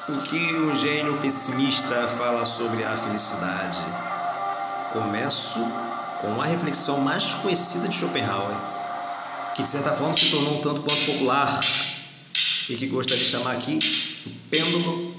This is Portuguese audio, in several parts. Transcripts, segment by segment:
O que um gênio pessimista fala sobre a felicidade? Começo com a reflexão mais conhecida de Schopenhauer, que de certa forma se tornou um tanto quanto popular e que gostaria de chamar aqui do pêndulo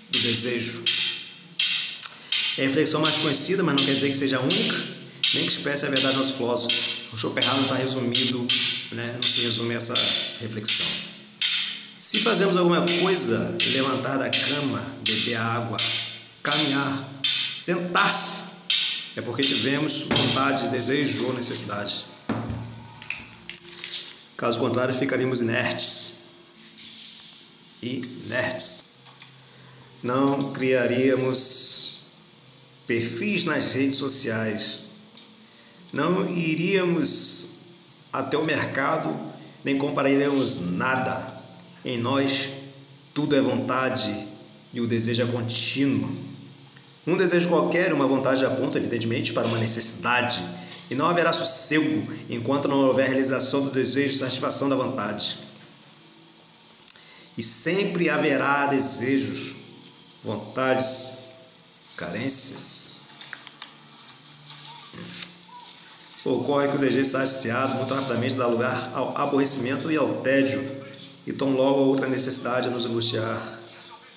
do desejo. É a reflexão mais conhecida, mas não quer dizer que seja a única, nem que expresse a verdade do nosso filósofo. O Schopenhauer não está resumido, não se resume a essa reflexão. Se fazemos alguma coisa, levantar da cama, beber água, caminhar, sentar-se, é porque tivemos vontade, desejo ou necessidade. Caso contrário, ficaríamos inertes. Não criaríamos perfis nas redes sociais. Não iríamos até o mercado, nem compraríamos nada. Em nós, tudo é vontade e o desejo é contínuo. Um desejo qualquer, uma vontade aponta, evidentemente, para uma necessidade, e não haverá sossego enquanto não houver realização do desejo e satisfação da vontade. E sempre haverá desejos, vontades, carências. Ocorre que o desejo saciado muito rapidamente dá lugar ao aborrecimento e ao tédio, e tão logo a outra necessidade a nos angustiar.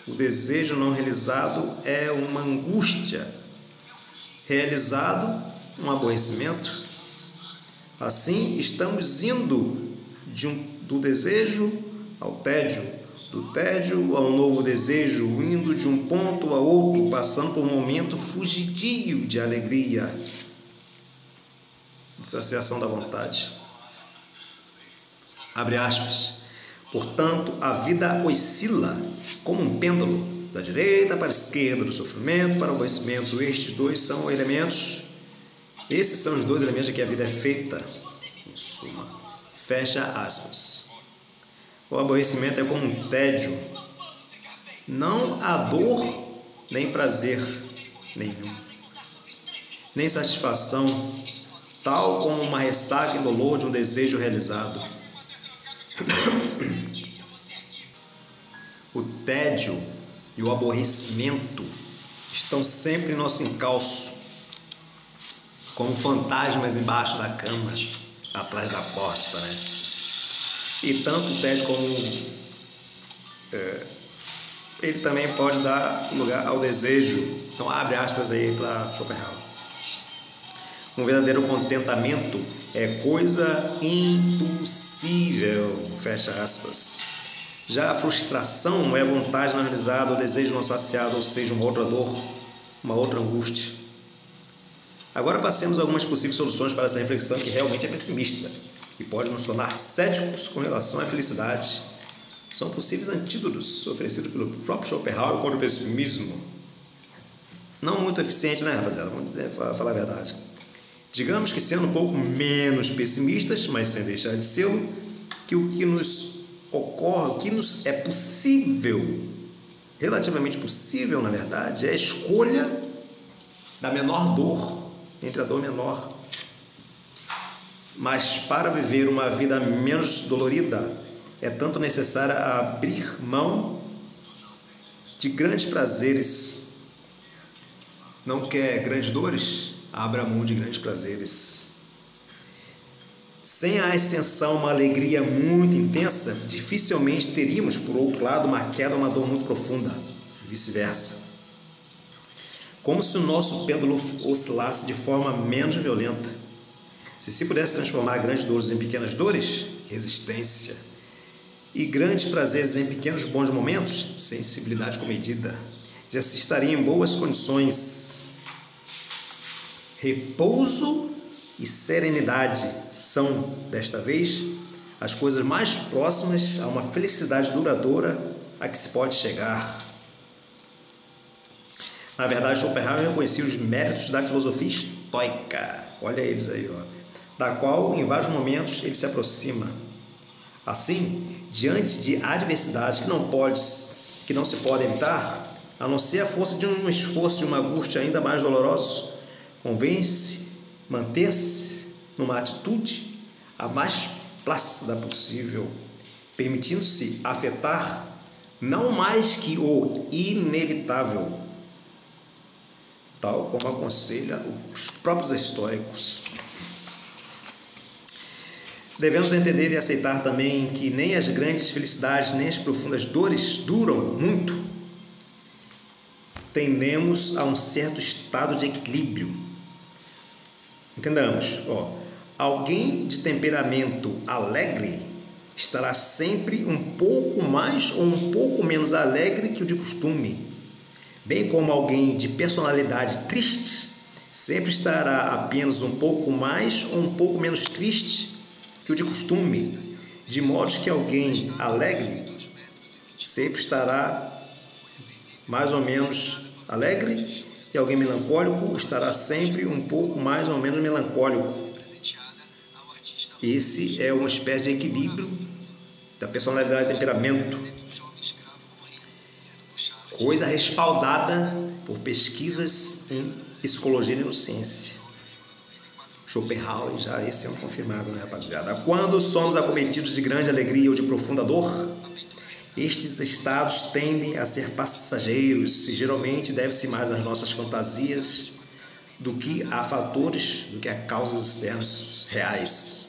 O desejo não realizado é uma angústia, realizado, um aborrecimento. Assim, estamos indo do desejo ao tédio, do tédio a um novo desejo, indo de um ponto a outro, passando por um momento fugidio de alegria, de saciação da vontade. Abre aspas. Portanto, a vida oscila como um pêndulo, da direita para a esquerda, do sofrimento para o aborrecimento. Esses são os dois elementos de que a vida é feita, em suma. Fecha aspas. O aborrecimento é como um tédio. Não há dor, nem prazer nenhum, nem satisfação, tal como uma ressaca e dolor de um desejo realizado. O tédio e o aborrecimento estão sempre em nosso encalço, como fantasmas embaixo da cama, atrás da porta, E tanto o tédio como ele também pode dar lugar ao desejo. Então abre aspas aí para Schopenhauer. Um verdadeiro contentamento é coisa impossível, fecha aspas. Já a frustração é vontade não realizada, o desejo não saciado, ou seja, uma outra dor, uma outra angústia. Agora passemos a algumas possíveis soluções para essa reflexão que realmente é pessimista e pode nos tornar céticos com relação à felicidade. São possíveis antídotos oferecidos pelo próprio Schopenhauer contra o pessimismo. Não muito eficiente, rapaziada? Vamos falar a verdade. Digamos que sendo um pouco menos pessimistas, mas sem deixar de ser, que o que nos ocorre, o que nos é possível, relativamente possível, na verdade, é a escolha da menor dor, entre a dor menor. Mas para viver uma vida menos dolorida, é tanto necessário abrir mão de grandes prazeres. Não quer grandes dores? Abra mão de grandes prazeres. Sem a ascensão, uma alegria muito intensa, dificilmente teríamos, por outro lado, uma queda ou uma dor muito profunda, vice-versa. Como se o nosso pêndulo oscilasse de forma menos violenta. Se pudesse transformar grandes dores em pequenas dores, resistência. E grandes prazeres em pequenos bons momentos, sensibilidade comedida. Já se estaria em boas condições. Repouso e serenidade são, desta vez, as coisas mais próximas a uma felicidade duradoura a que se pode chegar. Na verdade, Schopenhauer reconhecia os méritos da filosofia estoica, olha eles aí, da qual, em vários momentos, ele se aproxima. Assim, diante de adversidades que não se pode evitar, a não ser a força de um esforço, de uma angústia ainda mais dolorosa, convence manter-se numa atitude a mais plácida possível, permitindo-se afetar não mais que o inevitável, tal como aconselha os próprios estoicos. Devemos entender e aceitar também que nem as grandes felicidades, nem as profundas dores duram muito. Tendemos a um certo estado de equilíbrio. Entendamos, alguém de temperamento alegre estará sempre um pouco mais ou um pouco menos alegre que o de costume, bem como alguém de personalidade triste sempre estará apenas um pouco mais ou um pouco menos triste que o de costume, de modo que alguém alegre sempre estará mais ou menos alegre e alguém melancólico estará sempre um pouco mais ou menos melancólico. Esse é uma espécie de equilíbrio da personalidade e temperamento, coisa respaldada por pesquisas em psicologia e neurociência. Schopenhauer, já esse é um confirmado, né, rapaziada? Quando somos acometidos de grande alegria ou de profunda dor, estes estados tendem a ser passageiros e geralmente deve-se mais às nossas fantasias do que a fatores, do que a causas externas reais.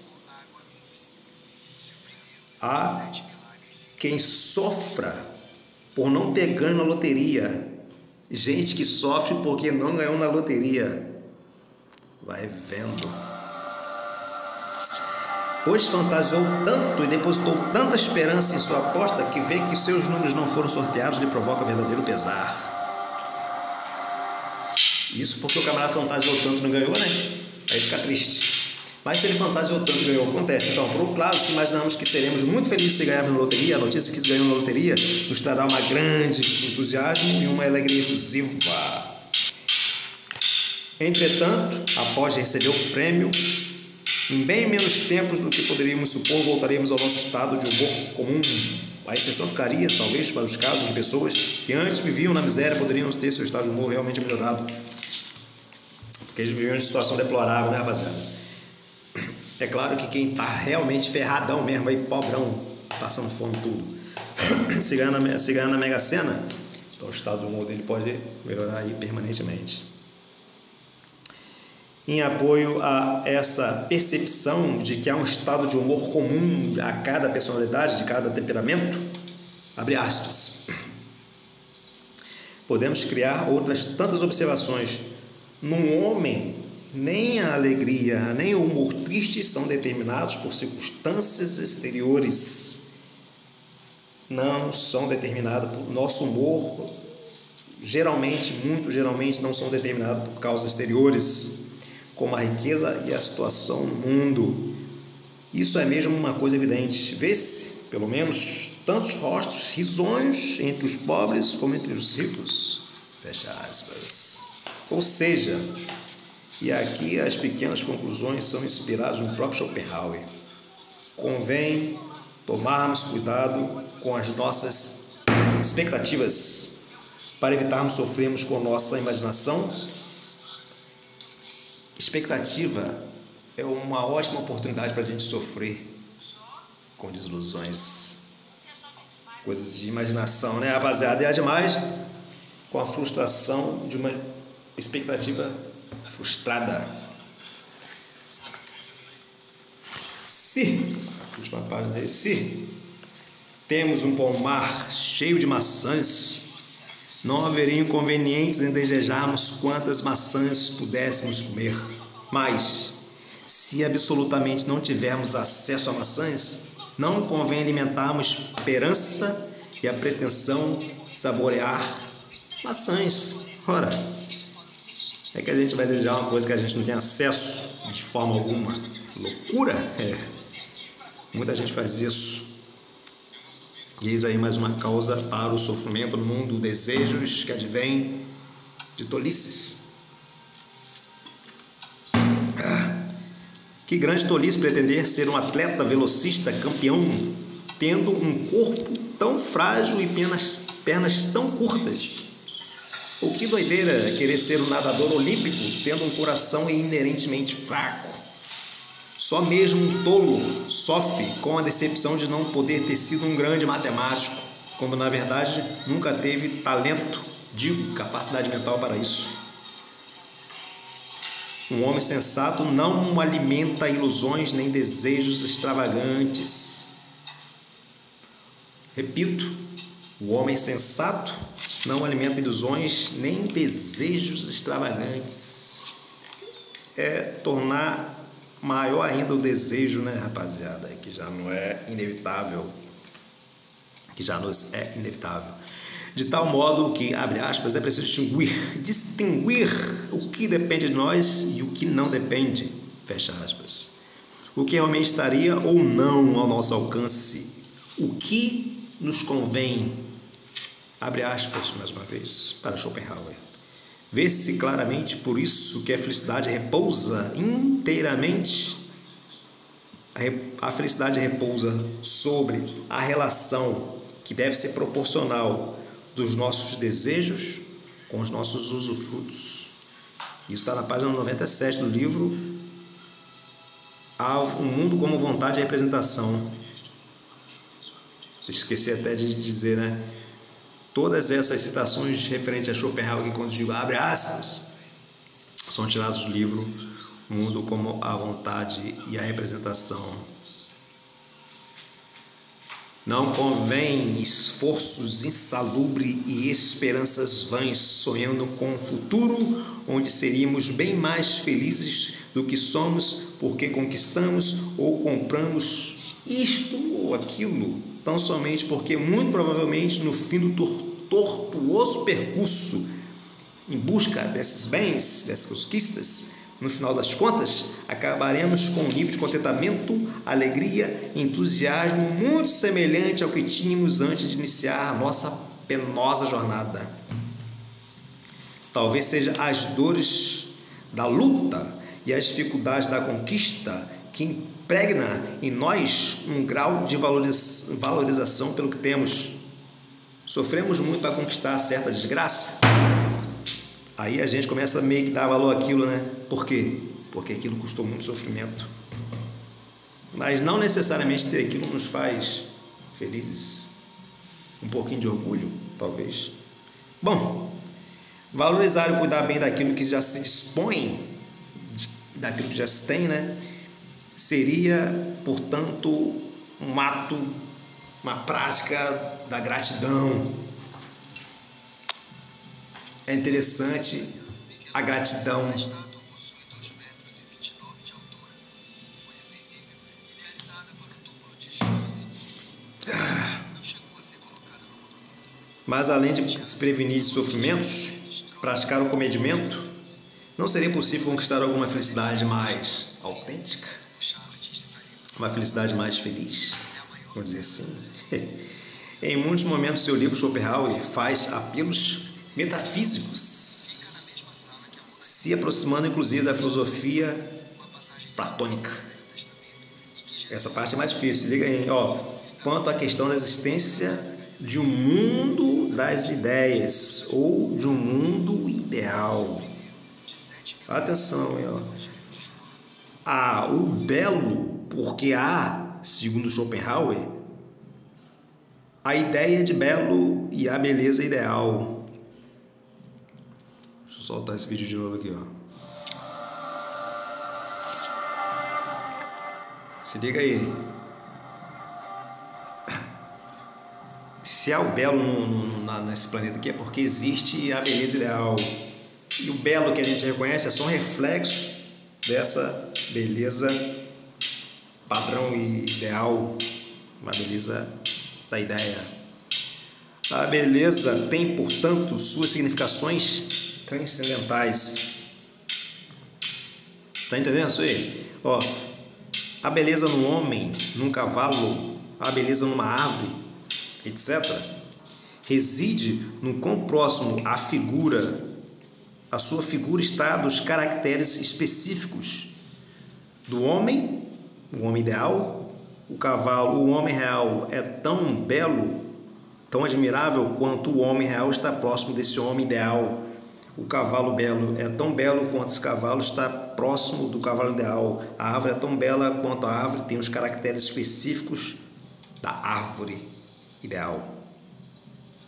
Há quem sofra por não ter ganho na loteria. Gente que sofre porque não ganhou na loteria. Vai vendo. Pois fantasiou tanto e depositou tanta esperança em sua aposta que vê que seus números não foram sorteados lhe provoca verdadeiro pesar. Isso porque o camarada fantasiou tanto e não ganhou, né? Aí fica triste. Mas se ele fantasiou tanto e ganhou, acontece. Então, por outro lado, se imaginamos que seremos muito felizes se ganharmos na loteria, a notícia que se ganhou na loteria nos trará uma grande entusiasmo e uma alegria efusiva. Entretanto, após receber o prêmio, em bem menos tempos do que poderíamos supor, voltaremos ao nosso estado de humor comum. A exceção ficaria, talvez, para os casos de pessoas que antes viviam na miséria poderiam ter seu estado de humor realmente melhorado. Porque eles viviam em situação deplorável, né, rapaziada? É claro que quem está realmente ferradão mesmo, aí, pobrão, passando fome tudo, se ganhar na Mega Sena, então o estado de humor dele pode melhorar aí permanentemente. Em apoio a essa percepção de que há um estado de humor comum a cada personalidade, de cada temperamento, abre aspas, podemos criar outras tantas observações. Num homem, nem a alegria, nem o humor triste são determinados por circunstâncias exteriores. Não são determinados por nosso humor, muito geralmente, não são determinados por causas exteriores, como a riqueza e a situação no mundo. Isso é mesmo uma coisa evidente. Vê-se, pelo menos, tantos rostos risonhos entre os pobres como entre os ricos. Fecha aspas. Ou seja, e aqui as pequenas conclusões são inspiradas no próprio Schopenhauer. Convém tomarmos cuidado com as nossas expectativas para evitarmos sofrermos com nossa imaginação. Expectativa é uma ótima oportunidade para a gente sofrer com desilusões, coisas de imaginação, né, rapaziada? E ademais, com a frustração de uma expectativa frustrada. Se, última página aí, se temos um pomar cheio de maçãs, não haveria inconvenientes em desejarmos quantas maçãs pudéssemos comer. Mas, se absolutamente não tivermos acesso a maçãs, não convém alimentarmos esperança e a pretensão de saborear maçãs. Ora, é que a gente vai desejar uma coisa que a gente não tem acesso de forma alguma. Loucura? Muita gente faz isso. E eis aí mais uma causa para o sofrimento no mundo, desejos que advêm de tolices. Que grande tolice pretender ser um atleta velocista campeão, tendo um corpo tão frágil e pernas tão curtas. Ou que doideira querer ser um nadador olímpico, tendo um coração inerentemente fraco. Só mesmo um tolo sofre com a decepção de não poder ter sido um grande matemático. quando na verdade nunca teve talento, digo, capacidade mental para isso. Um homem sensato não alimenta ilusões nem desejos extravagantes. Repito, o homem sensato não alimenta ilusões nem desejos extravagantes. É tornar maior ainda o desejo, né, rapaziada, que já não é inevitável, de tal modo que, abre aspas, é preciso distinguir o que depende de nós e o que não depende, fecha aspas, o que realmente estaria ou não ao nosso alcance, o que nos convém, abre aspas, mais uma vez, para Schopenhauer. Vê-se claramente por isso que a felicidade repousa inteiramente, a felicidade repousa sobre a relação que deve ser proporcional dos nossos desejos com os nossos usufrutos. Isso está na página 97 do livro O Mundo como Vontade e Representação. Esqueci até de dizer, né? Todas essas citações referentes a Schopenhauer, que quando digo abre aspas, são tiradas do livro O Mundo como a Vontade e a Representação. Não convém esforços insalubres e esperanças vãs, sonhando com um futuro onde seríamos bem mais felizes do que somos, porque conquistamos ou compramos isto ou aquilo, tão somente porque, muito provavelmente, no fim do tortuoso percurso em busca desses bens, dessas conquistas, no final das contas, acabaremos com um nível de contentamento, alegria e entusiasmo muito semelhante ao que tínhamos antes de iniciar a nossa penosa jornada. Talvez seja as dores da luta e as dificuldades da conquista que impregna em nós um grau de valorização pelo que temos. Sofremos muito para conquistar certa desgraça. Aí a gente começa a meio que dar valor àquilo, né? Por quê? Porque aquilo custou muito sofrimento. Mas não necessariamente ter aquilo nos faz felizes. Um pouquinho de orgulho, talvez. Bom, valorizar e cuidar bem daquilo que já se dispõe, daquilo que já se tem, né? Seria, portanto, um ato, uma prática da gratidão. É interessante a gratidão. Mas além de se prevenir de sofrimentos, praticar o comedimento, não seria possível conquistar alguma felicidade mais autêntica? Uma felicidade mais feliz? Vamos dizer assim. Em muitos momentos do seu livro, Schopenhauer faz apelos metafísicos, se aproximando inclusive da filosofia platônica. Essa parte é mais difícil, liga aí, quanto à questão da existência de um mundo das ideias ou de um mundo ideal. Atenção, há o belo, porque há, segundo Schopenhauer, a ideia de belo e a beleza ideal. Deixa eu soltar esse vídeo de novo aqui, Se liga aí. Se há o belo nesse planeta aqui é porque existe a beleza ideal. E o belo que a gente reconhece é só um reflexo dessa beleza padrão e ideal, uma beleza da ideia. A beleza tem, portanto, suas significações transcendentais. Tá entendendo isso aí? A beleza no homem, num cavalo, a beleza numa árvore, etc., reside no quão próximo a sua figura está dos caracteres específicos do homem, o homem ideal. O cavalo, o homem real é tão belo, tão admirável quanto o homem real está próximo desse homem ideal. O cavalo belo é tão belo quanto esse cavalo está próximo do cavalo ideal. A árvore é tão bela quanto a árvore tem os caracteres específicos da árvore ideal.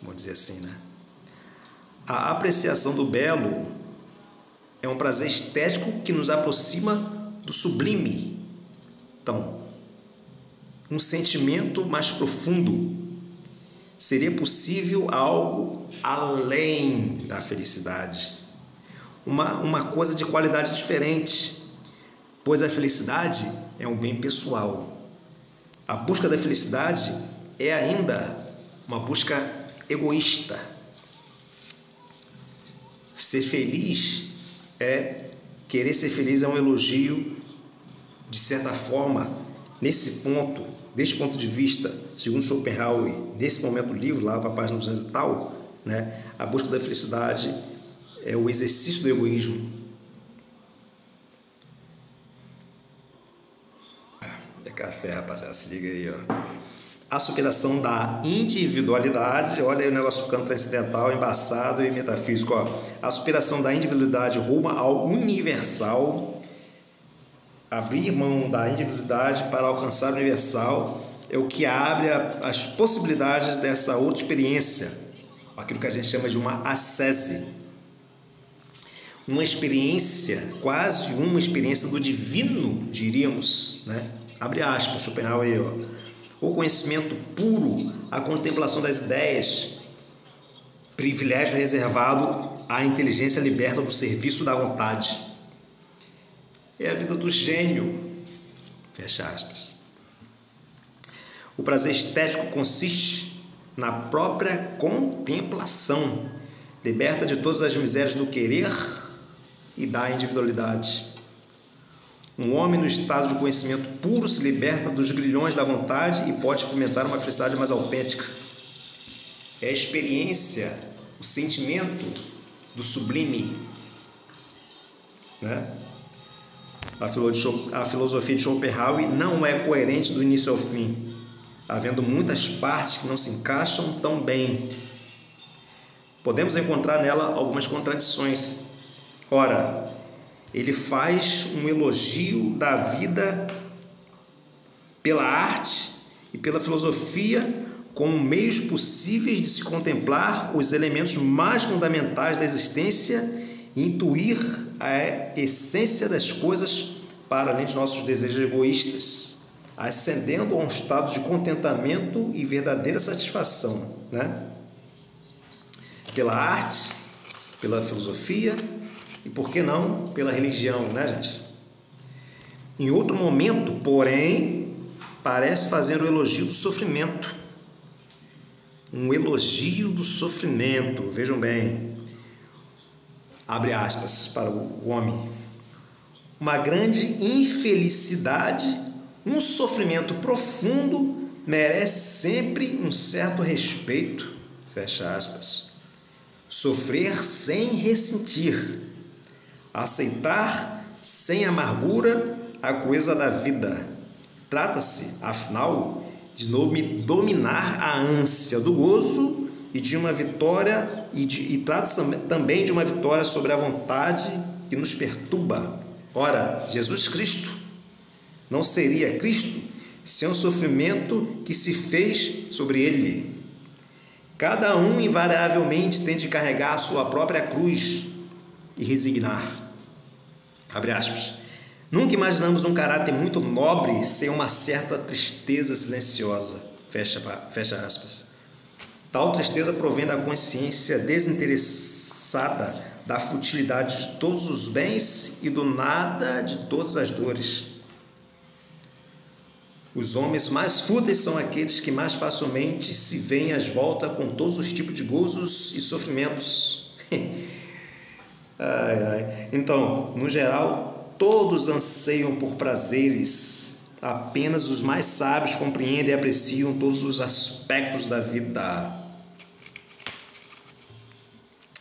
vamos dizer assim, né? A apreciação do belo é um prazer estético que nos aproxima do sublime. Então, um sentimento mais profundo. Seria possível algo além da felicidade. Uma coisa de qualidade diferente, pois a felicidade é um bem pessoal. A busca da felicidade é ainda uma busca egoísta. Ser feliz querer ser feliz é um elogio, de certa forma, deste ponto de vista, segundo Schopenhauer, nesse momento do livro, lá para a página 200 e tal, né, a busca da felicidade é o exercício do egoísmo. É café, rapaziada, se liga aí, ó. A superação da individualidade, olha aí o negócio ficando transcendental, embaçado e metafísico, ó. A superação da individualidade rumo ao universal, abrir mão da individualidade para alcançar o universal, é o que abre as possibilidades dessa outra experiência, aquilo que a gente chama de uma ascese, uma experiência, quase uma experiência do divino, diríamos, né? Abre aspas, Schopenhauer aí, ó. O conhecimento puro, a contemplação das ideias, privilégio reservado à inteligência liberta do serviço da vontade. É a vida do gênio, fecha aspas. O prazer estético consiste na própria contemplação, liberta de todas as misérias do querer e da individualidade. Um homem no estado de conhecimento puro se liberta dos grilhões da vontade e pode experimentar uma felicidade mais autêntica. É a experiência, o sentimento do sublime, né? A filosofia de Schopenhauer não é coerente do início ao fim, havendo muitas partes que não se encaixam tão bem. Podemos encontrar nela algumas contradições. Ora, ele faz um elogio da vida pela arte e pela filosofia como meios possíveis de se contemplar os elementos mais fundamentais da existência e intuir a essência das coisas para além de nossos desejos egoístas, ascendendo a um estado de contentamento e verdadeira satisfação, né? Pela arte, pela filosofia e, por que não, pela religião, né, gente? Em outro momento, porém, parece fazer o elogio do sofrimento. Um elogio do sofrimento, vejam bem, abre aspas para o homem. Uma grande infelicidade, um sofrimento profundo, merece sempre um certo respeito, fecha aspas. Sofrer sem ressentir, aceitar sem amargura a coisa da vida. Trata-se, afinal, de dominar a ânsia do gozo e de uma vitória, e trata-se também de uma vitória sobre a vontade que nos perturba. Ora, Jesus Cristo não seria Cristo sem o sofrimento que se fez sobre ele. Cada um invariavelmente tem de carregar a sua própria cruz e resignar. Abre aspas. Nunca imaginamos um caráter muito nobre sem uma certa tristeza silenciosa. Fecha aspas. Tal tristeza provém da consciência desinteressada da futilidade de todos os bens e do nada de todas as dores. Os homens mais fúteis são aqueles que mais facilmente se veem às voltas com todos os tipos de gozos e sofrimentos. Então, no geral, todos anseiam por prazeres. Apenas os mais sábios compreendem e apreciam todos os aspectos da vida.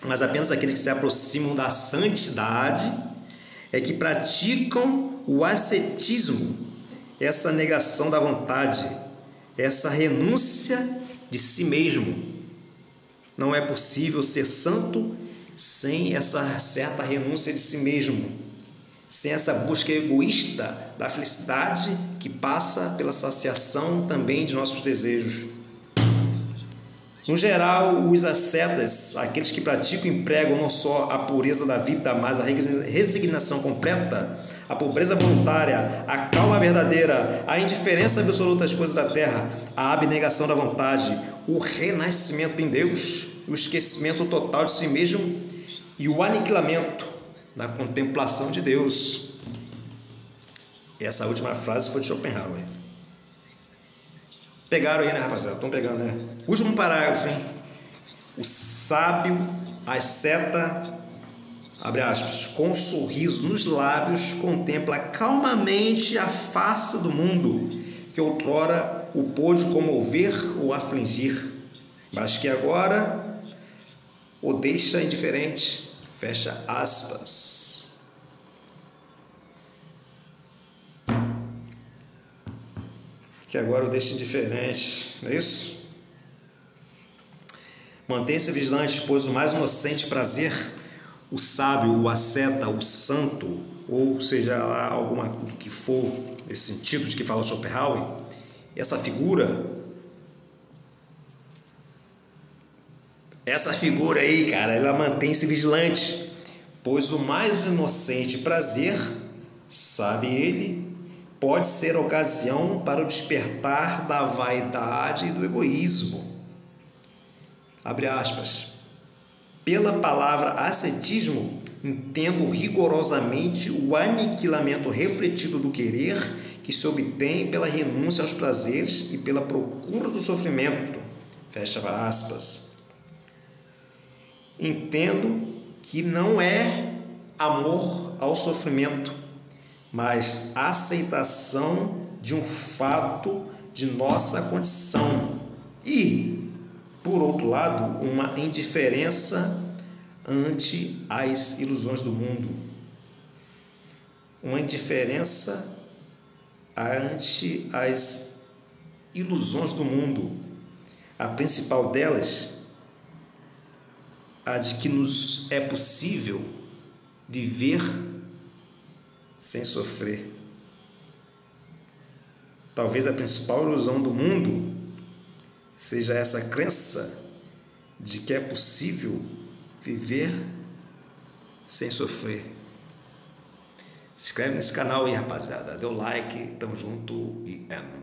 Mas apenas aqueles que se aproximam da santidade é que praticam o ascetismo, essa negação da vontade, essa renúncia de si mesmo. Não é possível ser santo sem essa certa renúncia de si mesmo, sem essa busca egoísta da felicidade que passa pela saciação também de nossos desejos. No geral, os ascetas, aqueles que praticam e empregam não só a pureza da vida, mas a resignação completa, a pobreza voluntária, a calma verdadeira, a indiferença absoluta às coisas da terra, a abnegação da vontade, o renascimento em Deus, o esquecimento total de si mesmo e o aniquilamento na contemplação de Deus. Essa última frase foi de Schopenhauer. Pegaram aí, né, rapaziada? Estão pegando, né? Último parágrafo, hein? O sábio asceta, abre aspas, com um sorriso nos lábios, contempla calmamente a face do mundo, que outrora o pôde comover ou afligir, mas que agora o deixa indiferente, fecha aspas. Que agora o deixa indiferente, não é isso? Mantenha-se vigilante, pois o mais inocente prazer, o sábio, o asceta, o santo, ou seja lá alguma que for nesse sentido de que fala Schopenhauer, essa figura aí, cara, ela mantém-se vigilante, pois o mais inocente prazer, sabe ele, pode ser ocasião para o despertar da vaidade e do egoísmo. Abre aspas. Pela palavra ascetismo, entendo rigorosamente o aniquilamento refletido do querer que se obtém pela renúncia aos prazeres e pela procura do sofrimento. Fecha aspas. Entendo que não é amor ao sofrimento, mas aceitação de um fato de nossa condição e, por outro lado, uma indiferença ante as ilusões do mundo. Uma indiferença ante as ilusões do mundo. A principal delas, a de que nos é possível viver sem sofrer. Talvez a principal ilusão do mundo seja essa crença de que é possível viver sem sofrer. Se inscreve nesse canal aí, rapaziada. Dê o like, tamo junto e é nóis.